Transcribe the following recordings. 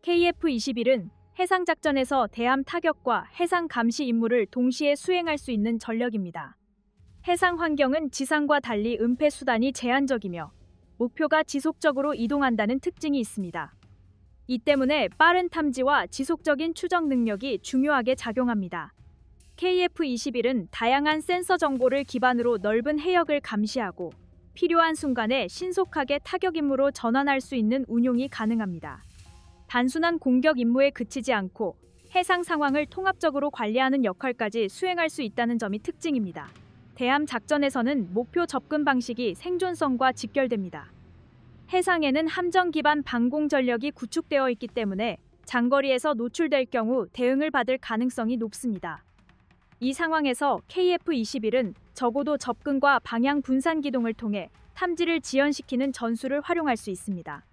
KF-21은 해상작전에서 대함 타격과 해상 감시 임무를 동시에 수행할 수 있는 전력입니다. 해상 환경은 지상과 달리 은폐 수단이 제한적이며 목표가 지속적으로 이동한다는 특징이 있습니다. 이 때문에 빠른 탐지와 지속적인 추적 능력이 중요하게 작용합니다. KF-21은 다양한 센서 정보를 기반으로 넓은 해역을 감시하고 필요한 순간에 신속하게 타격 임무로 전환할 수 있는 운용이 가능합니다. 단순한 공격 임무에 그치지 않고 해상 상황을 통합적으로 관리하는 역할까지 수행할 수 있다는 점이 특징입니다. 대함 작전에서는 목표 접근 방식이 생존성과 직결됩니다. 해상에는 함정 기반 방공 전력이 구축되어 있기 때문에 장거리에서 노출될 경우 대응을 받을 가능성이 높습니다. 이 상황에서 KF-21은 적어도 접근과 방향 분산 기동을 통해 탐지를 지연시키는 전술을 활용할 수 있습니다.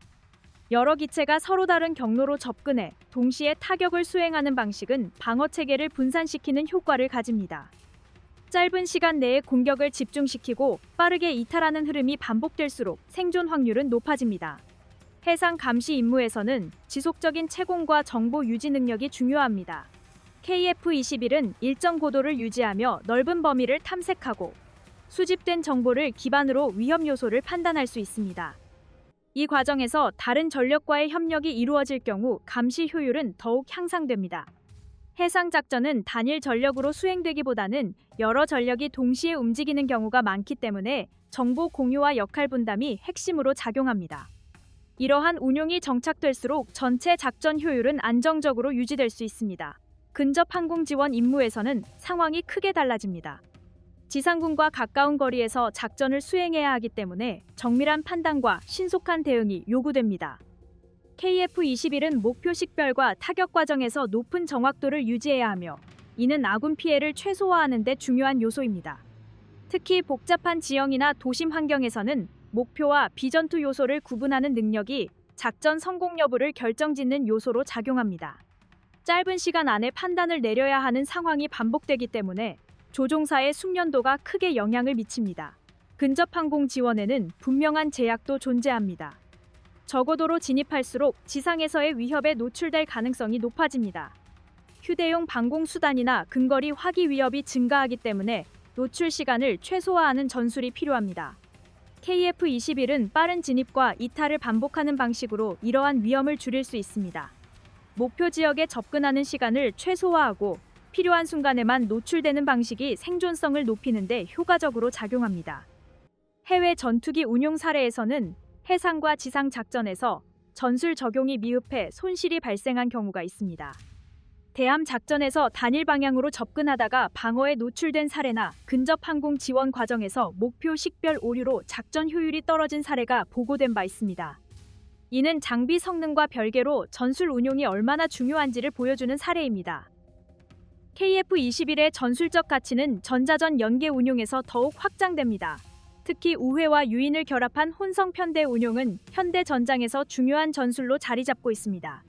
여러 기체가 서로 다른 경로로 접근해 동시에 타격을 수행하는 방식은 방어 체계를 분산시키는 효과를 가집니다. 짧은 시간 내에 공격을 집중시키고 빠르게 이탈하는 흐름이 반복될수록 생존 확률은 높아집니다. 해상 감시 임무에서는 지속적인 채공과 정보 유지 능력이 중요합니다. KF-21은 일정 고도를 유지하며 넓은 범위를 탐색하고 수집된 정보를 기반으로 위험 요소를 판단할 수 있습니다. 이 과정에서 다른 전력과의 협력이 이루어질 경우 감시 효율은 더욱 향상됩니다. 해상 작전은 단일 전력으로 수행되기보다는 여러 전력이 동시에 움직이는 경우가 많기 때문에 정보 공유와 역할 분담이 핵심으로 작용합니다. 이러한 운용이 정착될수록 전체 작전 효율은 안정적으로 유지될 수 있습니다. 근접 항공 지원 임무에서는 상황이 크게 달라집니다. 지상군과 가까운 거리에서 작전을 수행해야 하기 때문에 정밀한 판단과 신속한 대응이 요구됩니다. KF-21은 목표 식별과 타격 과정에서 높은 정확도를 유지해야 하며 이는 아군 피해를 최소화하는 데 중요한 요소입니다. 특히 복잡한 지형이나 도심 환경에서는 목표와 비전투 요소를 구분하는 능력이 작전 성공 여부를 결정짓는 요소로 작용합니다. 짧은 시간 안에 판단을 내려야 하는 상황이 반복되기 때문에 조종사의 숙련도가 크게 영향을 미칩니다. 근접 항공 지원에는 분명한 제약도 존재합니다. 저고도로 진입할수록 지상에서의 위협에 노출될 가능성이 높아집니다. 휴대용 방공 수단이나 근거리 화기 위협이 증가하기 때문에 노출 시간을 최소화하는 전술이 필요합니다. KF-21은 빠른 진입과 이탈을 반복하는 방식으로 이러한 위험을 줄일 수 있습니다. 목표 지역에 접근하는 시간을 최소화하고 필요한 순간에만 노출되는 방식이 생존성을 높이는 데 효과적으로 작용합니다. 해외 전투기 운용 사례에서는 해상과 지상 작전에서 전술 적용이 미흡해 손실이 발생한 경우가 있습니다. 대함 작전에서 단일 방향으로 접근하다가 방어에 노출된 사례나 근접 항공 지원 과정에서 목표 식별 오류로 작전 효율이 떨어진 사례가 보고된 바 있습니다. 이는 장비 성능과 별개로 전술 운용이 얼마나 중요한지를 보여주는 사례입니다. KF-21의 전술적 가치는 전자전 연계 운용에서 더욱 확장됩니다. 특히 우회와 유인을 결합한 혼성 편대 운용은 현대 전장에서 중요한 전술로 자리 잡고 있습니다.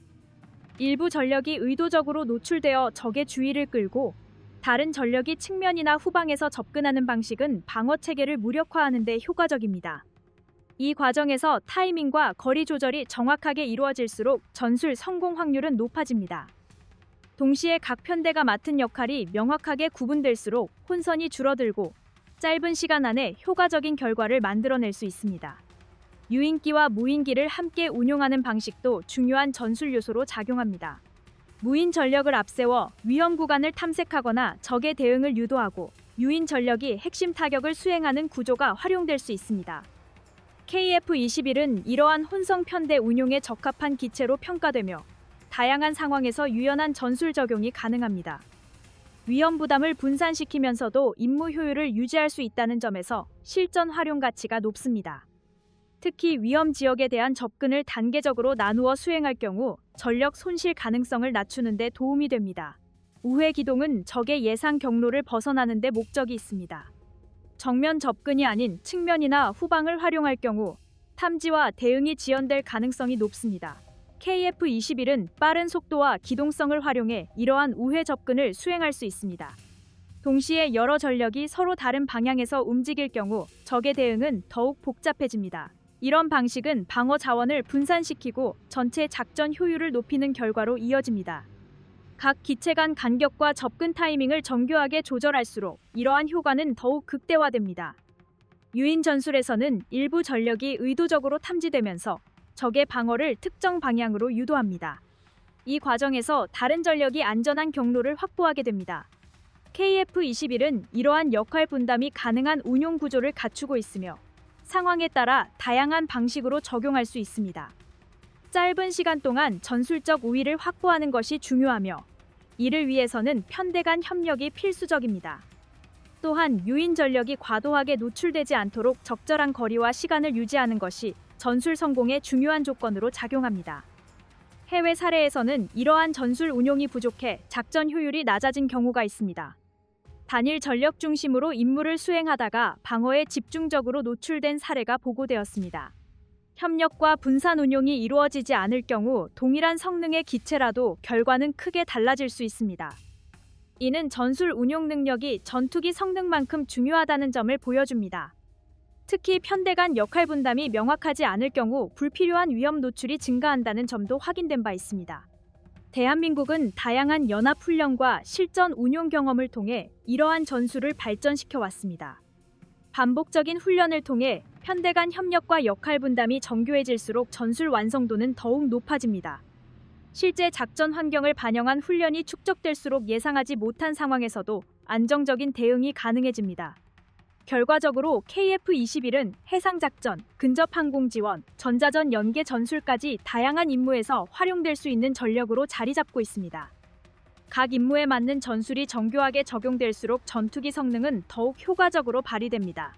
일부 전력이 의도적으로 노출되어 적의 주의를 끌고 다른 전력이 측면이나 후방에서 접근하는 방식은 방어 체계를 무력화하는 데 효과적입니다. 이 과정에서 타이밍과 거리 조절이 정확하게 이루어질수록 전술 성공 확률은 높아집니다. 동시에 각 편대가 맡은 역할이 명확하게 구분될수록 혼선이 줄어들고 짧은 시간 안에 효과적인 결과를 만들어낼 수 있습니다. 유인기와 무인기를 함께 운용하는 방식도 중요한 전술 요소로 작용합니다. 무인 전력을 앞세워 위험 구간을 탐색하거나 적의 대응을 유도하고 유인 전력이 핵심 타격을 수행하는 구조가 활용될 수 있습니다. KF-21은 이러한 혼성 편대 운용에 적합한 기체로 평가되며 다양한 상황에서 유연한 전술 적용이 가능합니다. 위험 부담을 분산시키면서도 임무 효율을 유지할 수 있다는 점에서 실전 활용 가치가 높습니다. 특히 위험 지역에 대한 접근을 단계적으로 나누어 수행할 경우 전력 손실 가능성을 낮추는 데 도움이 됩니다. 우회 기동은 적의 예상 경로를 벗어나는 데 목적이 있습니다. 정면 접근이 아닌 측면이나 후방을 활용할 경우 탐지와 대응이 지연될 가능성이 높습니다. KF-21은 빠른 속도와 기동성을 활용해 이러한 우회 접근을 수행할 수 있습니다. 동시에 여러 전력이 서로 다른 방향에서 움직일 경우 적의 대응은 더욱 복잡해집니다. 이런 방식은 방어 자원을 분산시키고 전체 작전 효율을 높이는 결과로 이어집니다. 각 기체 간 간격과 접근 타이밍을 정교하게 조절할수록 이러한 효과는 더욱 극대화됩니다. 유인 전술에서는 일부 전력이 의도적으로 탐지되면서 적의 방어를 특정 방향으로 유도합니다. 이 과정에서 다른 전력이 안전한 경로를 확보하게 됩니다. KF-21은 이러한 역할 분담이 가능한 운용 구조를 갖추고 있으며 상황에 따라 다양한 방식으로 적용할 수 있습니다. 짧은 시간 동안 전술적 우위를 확보하는 것이 중요하며 이를 위해서는 편대 간 협력이 필수적입니다. 또한 유인 전력이 과도하게 노출되지 않도록 적절한 거리와 시간을 유지하는 것이 전술 성공의 중요한 조건으로 작용합니다. 해외 사례에서는 이러한 전술 운용이 부족해 작전 효율이 낮아진 경우가 있습니다. 단일 전력 중심으로 임무를 수행하다가 방어에 집중적으로 노출된 사례가 보고되었습니다. 협력과 분산 운용이 이루어지지 않을 경우 동일한 성능의 기체라도 결과는 크게 달라질 수 있습니다. 이는 전술 운용 능력이 전투기 성능만큼 중요하다는 점을 보여줍니다. 특히 편대 간 역할 분담이 명확하지 않을 경우 불필요한 위험 노출이 증가한다는 점도 확인된 바 있습니다. 대한민국은 다양한 연합 훈련과 실전 운용 경험을 통해 이러한 전술을 발전시켜 왔습니다. 반복적인 훈련을 통해 편대 간 협력과 역할 분담이 정교해질수록 전술 완성도는 더욱 높아집니다. 실제 작전 환경을 반영한 훈련이 축적될수록 예상하지 못한 상황에서도 안정적인 대응이 가능해집니다. 결과적으로 KF-21은 해상작전, 근접항공 지원, 전자전 연계 전술까지 다양한 임무에서 활용될 수 있는 전력으로 자리 잡고 있습니다. 각 임무에 맞는 전술이 정교하게 적용될수록 전투기 성능은 더욱 효과적으로 발휘됩니다.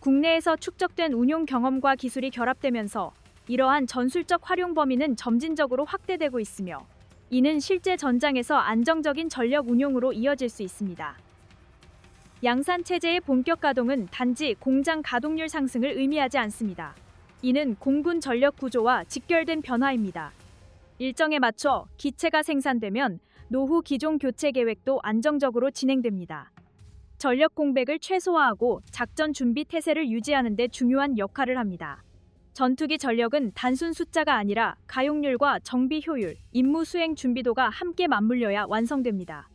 국내에서 축적된 운용 경험과 기술이 결합되면서 이러한 전술적 활용 범위는 점진적으로 확대되고 있으며 이는 실제 전장에서 안정적인 전력 운용으로 이어질 수 있습니다. 양산 체제의 본격 가동은 단지 공장 가동률 상승을 의미하지 않습니다. 이는 공군 전력 구조와 직결된 변화입니다. 일정에 맞춰 기체가 생산되면 노후 기종 교체 계획도 안정적으로 진행됩니다. 전력 공백을 최소화하고 작전 준비 태세를 유지하는 데 중요한 역할을 합니다. 전투기 전력은 단순 숫자가 아니라 가용률과 정비 효율, 임무 수행 준비도가 함께 맞물려야 완성됩니다.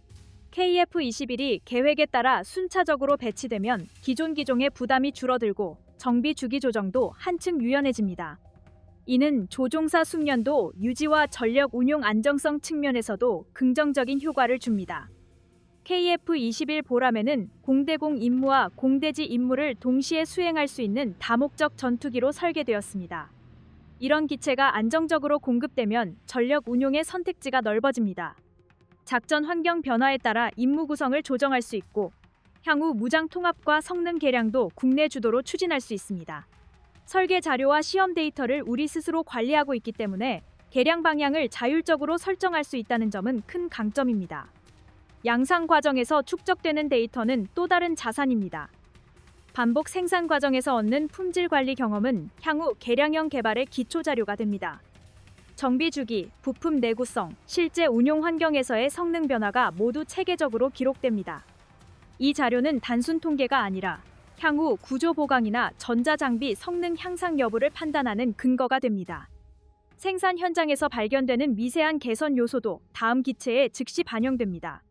KF-21이 계획에 따라 순차적으로 배치되면 기존 기종의 부담이 줄어들고 정비 주기 조정도 한층 유연해집니다. 이는 조종사 숙련도 유지와 전력 운용 안정성 측면에서도 긍정적인 효과를 줍니다. KF-21 보람에는 공대공 임무와 공대지 임무를 동시에 수행할 수 있는 다목적 전투기로 설계되었습니다. 이런 기체가 안정적으로 공급되면 전력 운용의 선택지가 넓어집니다. 작전 환경 변화에 따라 임무 구성을 조정할 수 있고 향후 무장 통합과 성능 개량도 국내 주도로 추진할 수 있습니다. 설계 자료와 시험 데이터를 우리 스스로 관리하고 있기 때문에 개량 방향을 자율적으로 설정할 수 있다는 점은 큰 강점입니다. 양산 과정에서 축적되는 데이터는 또 다른 자산입니다. 반복 생산 과정에서 얻는 품질 관리 경험은 향후 개량형 개발의 기초 자료가 됩니다. 정비 주기, 부품 내구성, 실제 운용 환경에서의 성능 변화가 모두 체계적으로 기록됩니다. 이 자료는 단순 통계가 아니라 향후 구조 보강이나 전자장비 성능 향상 여부를 판단하는 근거가 됩니다. 생산 현장에서 발견되는 미세한 개선 요소도 다음 기체에 즉시 반영됩니다.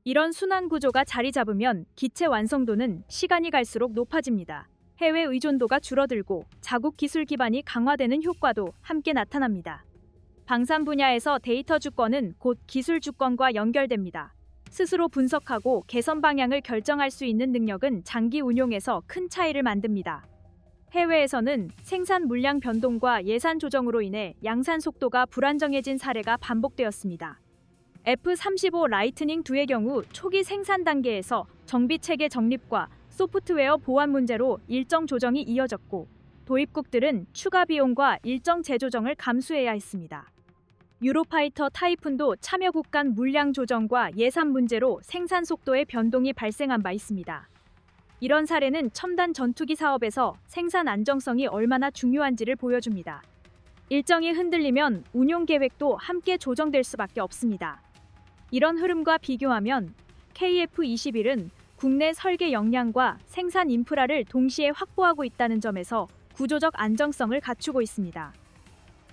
이런 순환 구조가 자리 잡으면 기체 완성도는 시간이 갈수록 높아집니다. 해외 의존도가 줄어들고 자국 기술 기반이 강화되는 효과도 함께 나타납니다. 방산 분야에서 데이터 주권은 곧 기술 주권과 연결됩니다. 스스로 분석하고 개선 방향을 결정할 수 있는 능력은 장기 운용에서 큰 차이를 만듭니다. 해외에서는 생산 물량 변동과 예산 조정으로 인해 양산 속도가 불안정해진 사례가 반복되었습니다. F-35 라이트닝 2의 경우 초기 생산 단계에서 정비 체계 정립과 소프트웨어 보완 문제로 일정 조정이 이어졌고 도입국들은 추가 비용과 일정 재조정을 감수해야 했습니다. 유로파이터 타이푼도 참여국 간 물량 조정과 예산 문제로 생산 속도의 변동이 발생한 바 있습니다. 이런 사례는 첨단 전투기 사업에서 생산 안정성이 얼마나 중요한지를 보여줍니다. 일정이 흔들리면 운용 계획도 함께 조정될 수밖에 없습니다. 이런 흐름과 비교하면 KF-21은 국내 설계 역량과 생산 인프라를 동시에 확보하고 있다는 점에서 구조적 안정성을 갖추고 있습니다.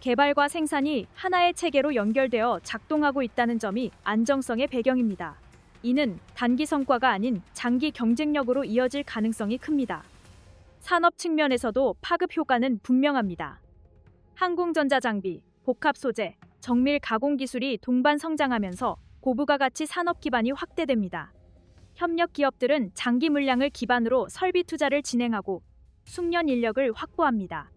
개발과 생산이 하나의 체계로 연결되어 작동하고 있다는 점이 안정성의 배경입니다. 이는 단기 성과가 아닌 장기 경쟁력으로 이어질 가능성이 큽니다. 산업 측면에서도 파급 효과는 분명합니다. 항공전자 장비, 복합 소재, 정밀 가공 기술이 동반 성장하면서 고부가 가치 산업 기반이 확대됩니다. 협력 기업들은 장기 물량을 기반으로 설비 투자를 진행하고 숙련 인력을 확보합니다.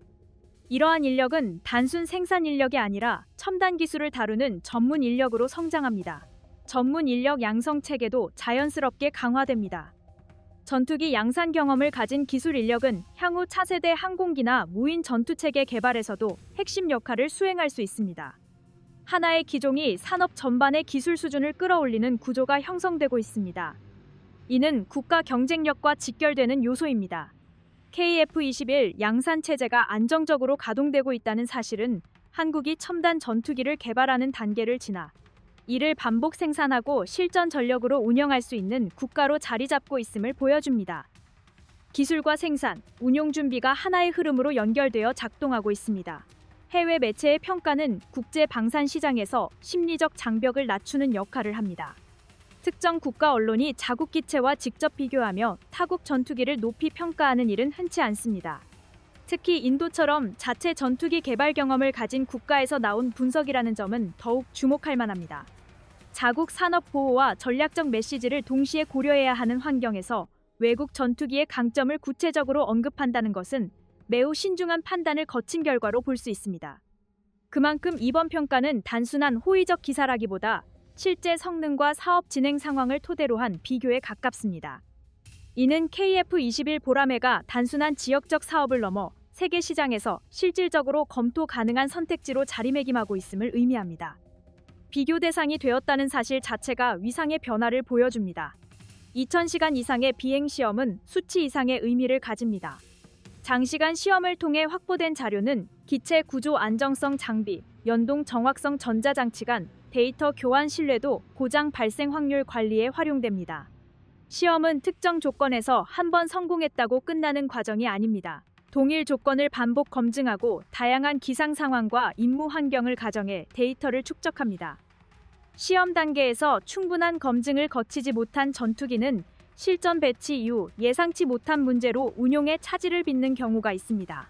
이러한 인력은 단순 생산 인력이 아니라 첨단 기술을 다루는 전문 인력으로 성장합니다. 전문 인력 양성 체계도 자연스럽게 강화됩니다. 전투기 양산 경험을 가진 기술 인력은 향후 차세대 항공기나 무인 전투체계 개발에서도 핵심 역할을 수행할 수 있습니다. 하나의 기종이 산업 전반의 기술 수준을 끌어올리는 구조가 형성되고 있습니다. 이는 국가 경쟁력과 직결되는 요소입니다. KF-21 양산 체제가 안정적으로 가동되고 있다는 사실은 한국이 첨단 전투기를 개발하는 단계를 지나 이를 반복 생산하고 실전 전력으로 운영할 수 있는 국가로 자리 잡고 있음을 보여줍니다. 기술과 생산, 운용 준비가 하나의 흐름으로 연결되어 작동하고 있습니다. 해외 매체의 평가는 국제 방산 시장에서 심리적 장벽을 낮추는 역할을 합니다. 특정 국가 언론이 자국 기체와 직접 비교하며 타국 전투기를 높이 평가하는 일은 흔치 않습니다. 특히 인도처럼 자체 전투기 개발 경험을 가진 국가에서 나온 분석이라는 점은 더욱 주목할 만합니다. 자국 산업 보호와 전략적 메시지를 동시에 고려해야 하는 환경에서 외국 전투기의 강점을 구체적으로 언급한다는 것은 매우 신중한 판단을 거친 결과로 볼 수 있습니다. 그만큼 이번 평가는 단순한 호의적 기사라기보다 실제 성능과 사업 진행 상황을 토대로 한 비교에 가깝습니다. 이는 KF-21 보라매가 단순한 지역적 사업을 넘어 세계 시장에서 실질적으로 검토 가능한 선택지로 자리매김하고 있음을 의미합니다. 비교 대상이 되었다는 사실 자체가 위상의 변화를 보여줍니다. 2000시간 이상의 비행 시험은 수치 이상의 의미를 가집니다. 장시간 시험을 통해 확보된 자료는 기체 구조 안정성 장비, 연동 정확성 전자장치 간 데이터 교환 신뢰도, 고장 발생 확률 관리에 활용됩니다. 시험은 특정 조건에서 한 번 성공했다고 끝나는 과정이 아닙니다. 동일 조건을 반복 검증하고 다양한 기상 상황과 임무 환경을 가정해 데이터를 축적합니다. 시험 단계에서 충분한 검증을 거치지 못한 전투기는 실전 배치 이후 예상치 못한 문제로 운용에 차질을 빚는 경우가 있습니다.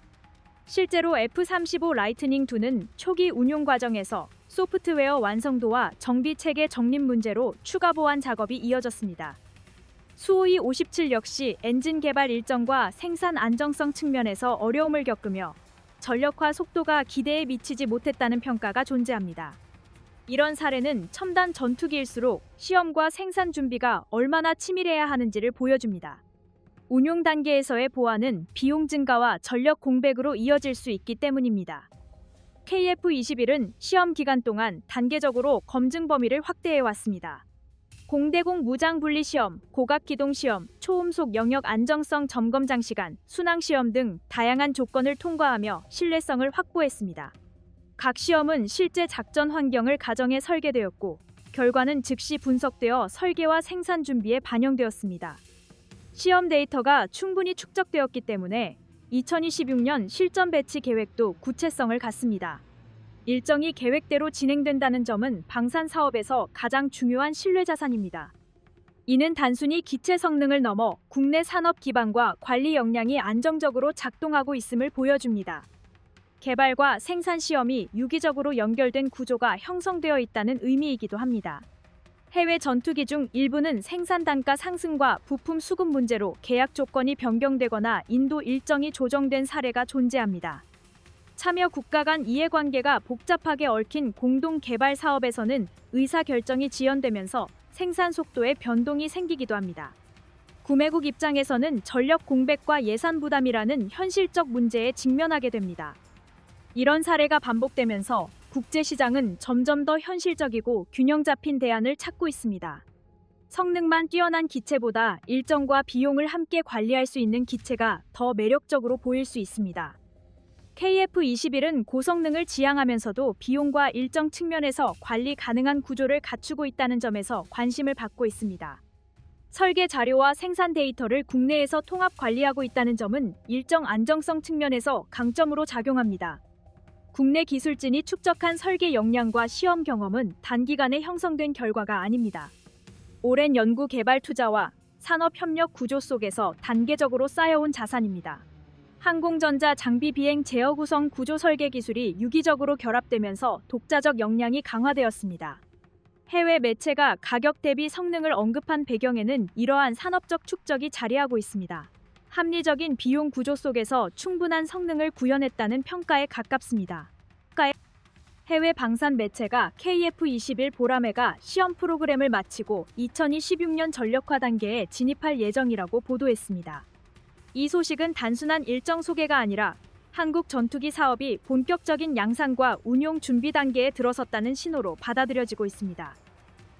실제로 F-35 라이트닝2는 초기 운용 과정에서 소프트웨어 완성도와 정비 체계 정립 문제로 추가 보완 작업이 이어졌습니다. 수호이 57 역시 엔진 개발 일정과 생산 안정성 측면에서 어려움을 겪으며 전력화 속도가 기대에 미치지 못했다는 평가가 존재합니다. 이런 사례는 첨단 전투기일수록 시험과 생산 준비가 얼마나 치밀해야 하는지를 보여줍니다. 운용 단계에서의 보완은 비용 증가와 전력 공백으로 이어질 수 있기 때문입니다. KF-21은 시험 기간 동안 단계적으로 검증 범위를 확대해 왔습니다. 공대공 무장 분리 시험, 고각 기동 시험, 초음속 영역 안정성 점검 장시간, 순항 시험 등 다양한 조건을 통과하며 신뢰성을 확보했습니다. 각 시험은 실제 작전 환경을 가정해 설계되었고 결과는 즉시 분석되어 설계와 생산 준비에 반영되었습니다. 시험 데이터가 충분히 축적되었기 때문에 2026년 실전 배치 계획도 구체성을 갖습니다. 일정이 계획대로 진행된다는 점은 방산 사업에서 가장 중요한 신뢰 자산입니다. 이는 단순히 기체 성능을 넘어 국내 산업 기반과 관리 역량이 안정적으로 작동하고 있음을 보여줍니다. 개발과 생산 시험이 유기적으로 연결된 구조가 형성되어 있다는 의미이기도 합니다. 해외 전투기 중 일부는 생산 단가 상승과 부품 수급 문제로 계약 조건이 변경되거나 인도 일정이 조정된 사례가 존재합니다. 참여 국가 간 이해관계가 복잡하게 얽힌 공동 개발 사업에서는 의사결정이 지연되면서 생산 속도에 변동이 생기기도 합니다. 구매국 입장에서는 전력 공백과 예산 부담이라는 현실적 문제에 직면하게 됩니다. 이런 사례가 반복되면서 국제시장은 점점 더 현실적이고 균형 잡힌 대안을 찾고 있습니다. 성능만 뛰어난 기체보다 일정과 비용을 함께 관리할 수 있는 기체가 더 매력적으로 보일 수 있습니다. KF-21은 고성능을 지향하면서도 비용과 일정 측면에서 관리 가능한 구조를 갖추고 있다는 점에서 관심을 받고 있습니다. 설계 자료와 생산 데이터를 국내에서 통합 관리하고 있다는 점은 일정 안정성 측면에서 강점으로 작용합니다. 국내 기술진이 축적한 설계 역량과 시험 경험은 단기간에 형성된 결과가 아닙니다. 오랜 연구 개발 투자와 산업 협력 구조 속에서 단계적으로 쌓여온 자산입니다. 항공전자 장비 비행 제어 구성 구조 설계 기술이 유기적으로 결합되면서 독자적 역량이 강화되었습니다. 해외 매체가 가격 대비 성능을 언급한 배경에는 이러한 산업적 축적이 자리하고 있습니다. 합리적인 비용 구조 속에서 충분한 성능을 구현했다는 평가에 가깝습니다. 해외 방산 매체가 KF-21 보라매가 시험 프로그램을 마치고 2026년 전력화 단계에 진입할 예정이라고 보도했습니다. 이 소식은 단순한 일정 소개가 아니라 한국 전투기 사업이 본격적인 양산과 운용 준비 단계에 들어섰다는 신호로 받아들여지고 있습니다.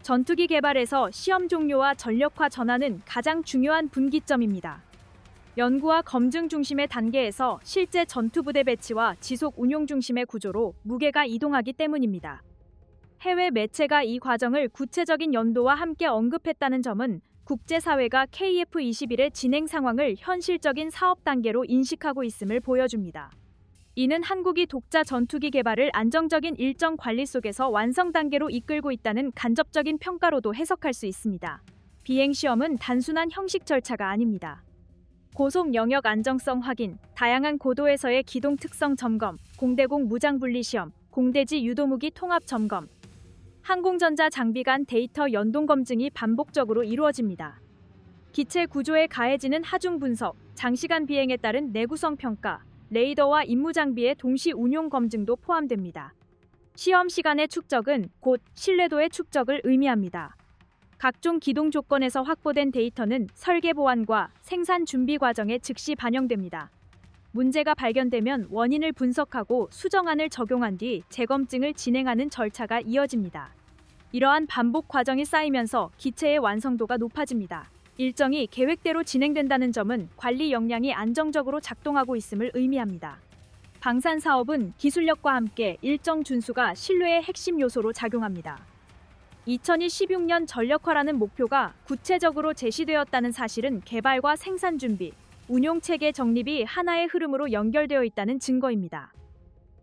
전투기 개발에서 시험 종료와 전력화 전환은 가장 중요한 분기점입니다. 연구와 검증 중심의 단계에서 실제 전투부대 배치와 지속 운용 중심의 구조로 무게가 이동하기 때문입니다. 해외 매체가 이 과정을 구체적인 연도와 함께 언급했다는 점은 국제사회가 KF-21의 진행 상황을 현실적인 사업 단계로 인식하고 있음을 보여줍니다. 이는 한국이 독자 전투기 개발을 안정적인 일정 관리 속에서 완성 단계로 이끌고 있다는 간접적인 평가로도 해석할 수 있습니다. 비행시험은 단순한 형식 절차가 아닙니다. 고속 영역 안정성 확인, 다양한 고도에서의 기동 특성 점검, 공대공 무장 분리 시험, 공대지 유도무기 통합 점검, 항공전자 장비 간 데이터 연동 검증이 반복적으로 이루어집니다. 기체 구조에 가해지는 하중 분석, 장시간 비행에 따른 내구성 평가, 레이더와 임무 장비의 동시 운용 검증도 포함됩니다. 시험 시간의 축적은 곧 신뢰도의 축적을 의미합니다. 각종 기동 조건에서 확보된 데이터는 설계 보완과 생산 준비 과정에 즉시 반영됩니다. 문제가 발견되면 원인을 분석하고 수정안을 적용한 뒤 재검증을 진행하는 절차가 이어집니다. 이러한 반복 과정이 쌓이면서 기체의 완성도가 높아집니다. 일정이 계획대로 진행된다는 점은 관리 역량이 안정적으로 작동하고 있음을 의미합니다. 방산 사업은 기술력과 함께 일정 준수가 신뢰의 핵심 요소로 작용합니다. 2026년 전력화라는 목표가 구체적으로 제시되었다는 사실은 개발과 생산 준비, 운용 체계 정립이 하나의 흐름으로 연결되어 있다는 증거입니다.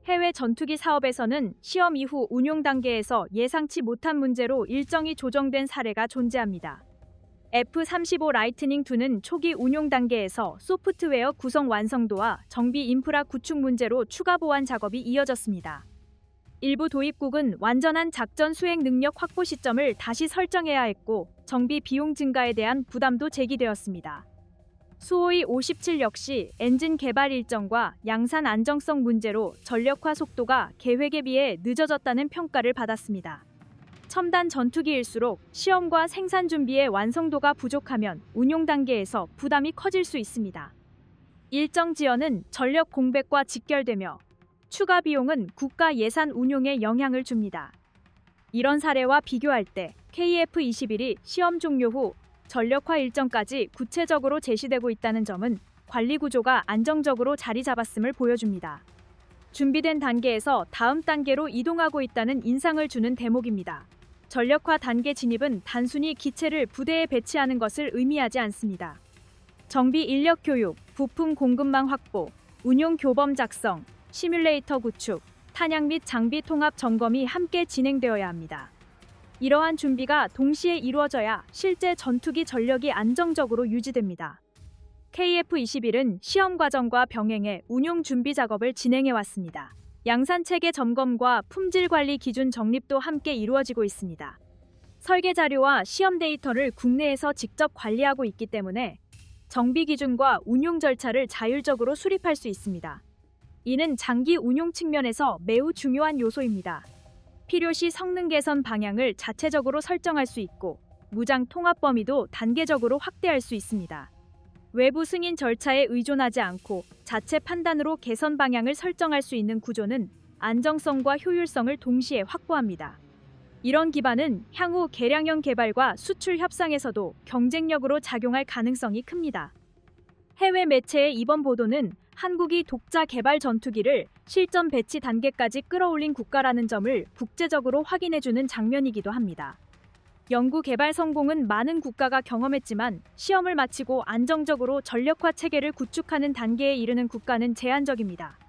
해외 전투기 사업에서는 시험 이후 운용 단계에서 예상치 못한 문제로 일정이 조정된 사례가 존재합니다. F-35 라이트닝2는 초기 운용 단계에서 소프트웨어 구성 완성도와 정비 인프라 구축 문제로 추가 보완 작업이 이어졌습니다. 일부 도입국은 완전한 작전 수행 능력 확보 시점을 다시 설정해야 했고 정비 비용 증가에 대한 부담도 제기되었습니다. 수호이 57 역시 엔진 개발 일정과 양산 안정성 문제로 전력화 속도가 계획에 비해 늦어졌다는 평가를 받았습니다. 첨단 전투기일수록 시험과 생산 준비의 완성도가 부족하면 운용 단계에서 부담이 커질 수 있습니다. 일정 지연은 전력 공백과 직결되며 추가 비용은 국가 예산 운용에 영향을 줍니다. 이런 사례와 비교할 때 KF-21이 시험 종료 후 전력화 일정까지 구체적으로 제시되고 있다는 점은 관리 구조가 안정적으로 자리 잡았음을 보여줍니다. 준비된 단계에서 다음 단계로 이동하고 있다는 인상을 주는 대목입니다. 전력화 단계 진입은 단순히 기체를 부대에 배치하는 것을 의미하지 않습니다. 정비 인력 교육, 부품 공급망 확보, 운용 교범 작성, 시뮬레이터 구축, 탄약 및 장비 통합 점검이 함께 진행되어야 합니다. 이러한 준비가 동시에 이루어져야 실제 전투기 전력이 안정적으로 유지됩니다. KF-21은 시험 과정과 병행해 운용 준비 작업을 진행해 왔습니다. 양산 체계 점검과 품질 관리 기준 정립도 함께 이루어지고 있습니다. 설계 자료와 시험 데이터를 국내에서 직접 관리하고 있기 때문에 정비 기준과 운용 절차를 자율적으로 수립할 수 있습니다. 이는 장기 운용 측면에서 매우 중요한 요소입니다. 필요시 성능 개선 방향을 자체적으로 설정할 수 있고 무장 통합 범위도 단계적으로 확대할 수 있습니다. 외부 승인 절차에 의존하지 않고 자체 판단으로 개선 방향을 설정할 수 있는 구조는 안정성과 효율성을 동시에 확보합니다. 이런 기반은 향후 개량형 개발과 수출 협상에서도 경쟁력으로 작용할 가능성이 큽니다. 해외 매체의 이번 보도는 한국이 독자 개발 전투기를 실전 배치 단계까지 끌어올린 국가라는 점을 국제적으로 확인해주는 장면이기도 합니다. 연구 개발 성공은 많은 국가가 경험했지만 시험을 마치고 안정적으로 전력화 체계를 구축하는 단계에 이르는 국가는 제한적입니다.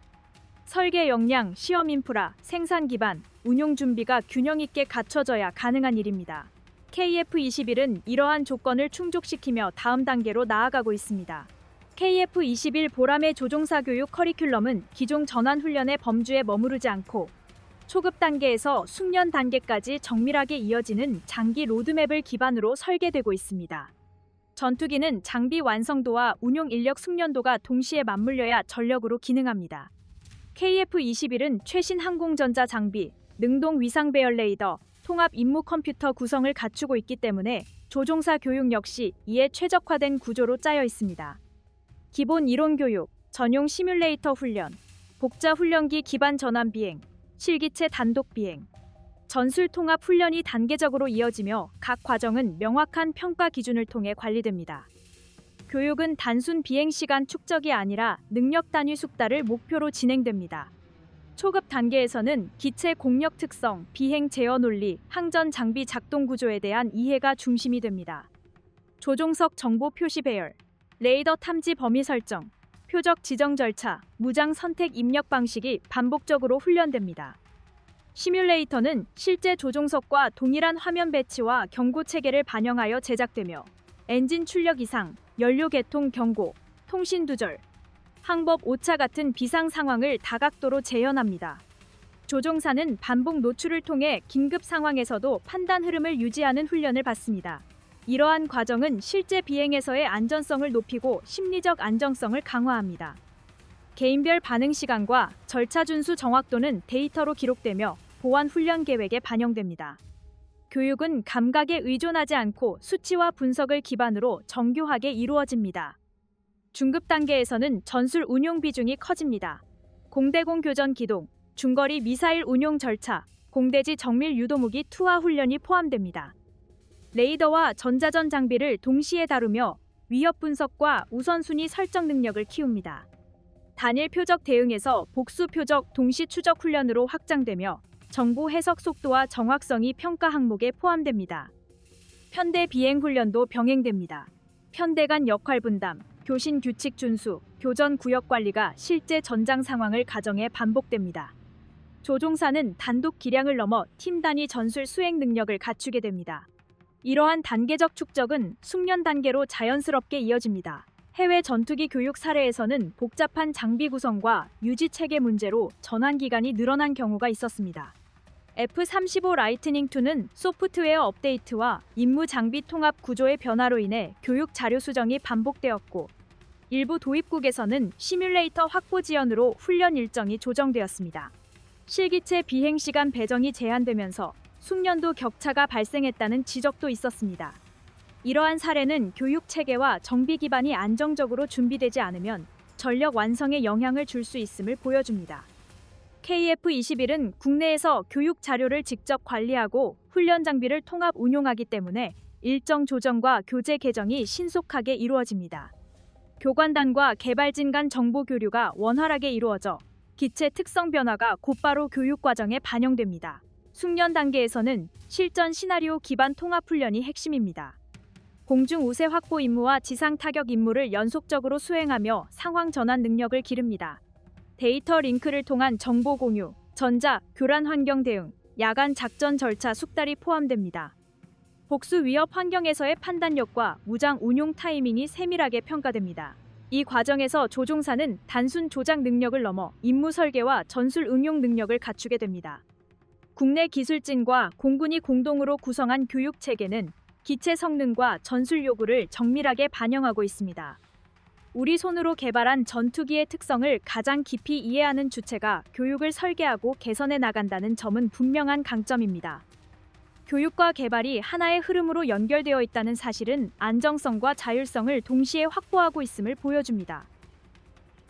설계 역량, 시험 인프라, 생산 기반, 운용 준비가 균형 있게 갖춰져야 가능한 일입니다. KF-21은 이러한 조건을 충족시키며 다음 단계로 나아가고 있습니다. KF-21 보람의 조종사 교육 커리큘럼은 기존 전환 훈련의 범주에 머무르지 않고 초급 단계에서 숙련 단계까지 정밀하게 이어지는 장기 로드맵을 기반으로 설계되고 있습니다. 전투기는 장비 완성도와 운용 인력 숙련도가 동시에 맞물려야 전력으로 기능합니다. KF-21은 최신 항공전자 장비, 능동 위상 배열 레이더, 통합 임무 컴퓨터 구성을 갖추고 있기 때문에 조종사 교육 역시 이에 최적화된 구조로 짜여 있습니다. 기본 이론 교육, 전용 시뮬레이터 훈련, 복자 훈련기 기반 전환 비행, 실기체 단독 비행, 전술 통합 훈련이 단계적으로 이어지며 각 과정은 명확한 평가 기준을 통해 관리됩니다. 교육은 단순 비행 시간 축적이 아니라 능력 단위 숙달을 목표로 진행됩니다. 초급 단계에서는 기체 공력 특성, 비행 제어 논리, 항전 장비 작동 구조에 대한 이해가 중심이 됩니다. 조종석 정보 표시 배열, 레이더 탐지 범위 설정, 표적 지정 절차, 무장 선택 입력 방식이 반복적으로 훈련됩니다. 시뮬레이터는 실제 조종석과 동일한 화면 배치와 경고 체계를 반영하여 제작되며 엔진 출력 이상, 연료 개통 경고, 통신 두절, 항법 오차 같은 비상 상황을 다각도로 재현합니다. 조종사는 반복 노출을 통해 긴급 상황에서도 판단 흐름을 유지하는 훈련을 받습니다. 이러한 과정은 실제 비행에서의 안전성을 높이고 심리적 안정성을 강화합니다. 개인별 반응 시간과 절차 준수 정확도는 데이터로 기록되며 보안 훈련 계획에 반영됩니다. 교육은 감각에 의존하지 않고 수치와 분석을 기반으로 정교하게 이루어집니다. 중급 단계에서는 전술 운용 비중이 커집니다. 공대공 교전 기동, 중거리 미사일 운용 절차, 공대지 정밀 유도무기 투하 훈련이 포함됩니다. 레이더와 전자전 장비를 동시에 다루며 위협 분석과 우선순위 설정 능력을 키웁니다. 단일 표적 대응에서 복수 표적 동시 추적 훈련으로 확장되며 정보 해석 속도와 정확성이 평가 항목에 포함됩니다. 편대 비행 훈련도 병행됩니다. 편대 간 역할 분담, 교신 규칙 준수, 교전 구역 관리가 실제 전장 상황을 가정해 반복됩니다. 조종사는 단독 기량을 넘어 팀 단위 전술 수행 능력을 갖추게 됩니다. 이러한 단계적 축적은 숙련 단계로 자연스럽게 이어집니다. 해외 전투기 교육 사례에서는 복잡한 장비 구성과 유지 체계 문제로 전환 기간이 늘어난 경우가 있었습니다. F-35 라이트닝2는 소프트웨어 업데이트와 임무 장비 통합 구조의 변화로 인해 교육 자료 수정이 반복되었고, 일부 도입국에서는 시뮬레이터 확보 지연으로 훈련 일정이 조정되었습니다. 실기체 비행 시간 배정이 제한되면서 숙련도 격차가 발생했다는 지적도 있었습니다. 이러한 사례는 교육 체계와 정비 기반이 안정적으로 준비되지 않으면 전력 완성에 영향을 줄 수 있음을 보여줍니다. KF-21은 국내에서 교육 자료를 직접 관리하고 훈련 장비를 통합 운용하기 때문에 일정 조정과 교재 개정이 신속하게 이루어집니다. 교관단과 개발진 간 정보 교류가 원활하게 이루어져 기체 특성 변화가 곧바로 교육 과정에 반영됩니다. 숙련 단계에서는 실전 시나리오 기반 통합 훈련이 핵심입니다. 공중 우세 확보 임무와 지상 타격 임무를 연속적으로 수행하며 상황 전환 능력을 기릅니다. 데이터 링크를 통한 정보 공유, 전자, 교란 환경 대응, 야간 작전 절차 숙달이 포함됩니다. 복수 위협 환경에서의 판단력과 무장 운용 타이밍이 세밀하게 평가됩니다. 이 과정에서 조종사는 단순 조작 능력을 넘어 임무 설계와 전술 응용 능력을 갖추게 됩니다. 국내 기술진과 공군이 공동으로 구성한 교육 체계는 기체 성능과 전술 요구를 정밀하게 반영하고 있습니다. 우리 손으로 개발한 전투기의 특성을 가장 깊이 이해하는 주체가 교육을 설계하고 개선해 나간다는 점은 분명한 강점입니다. 교육과 개발이 하나의 흐름으로 연결되어 있다는 사실은 안정성과 자율성을 동시에 확보하고 있음을 보여줍니다.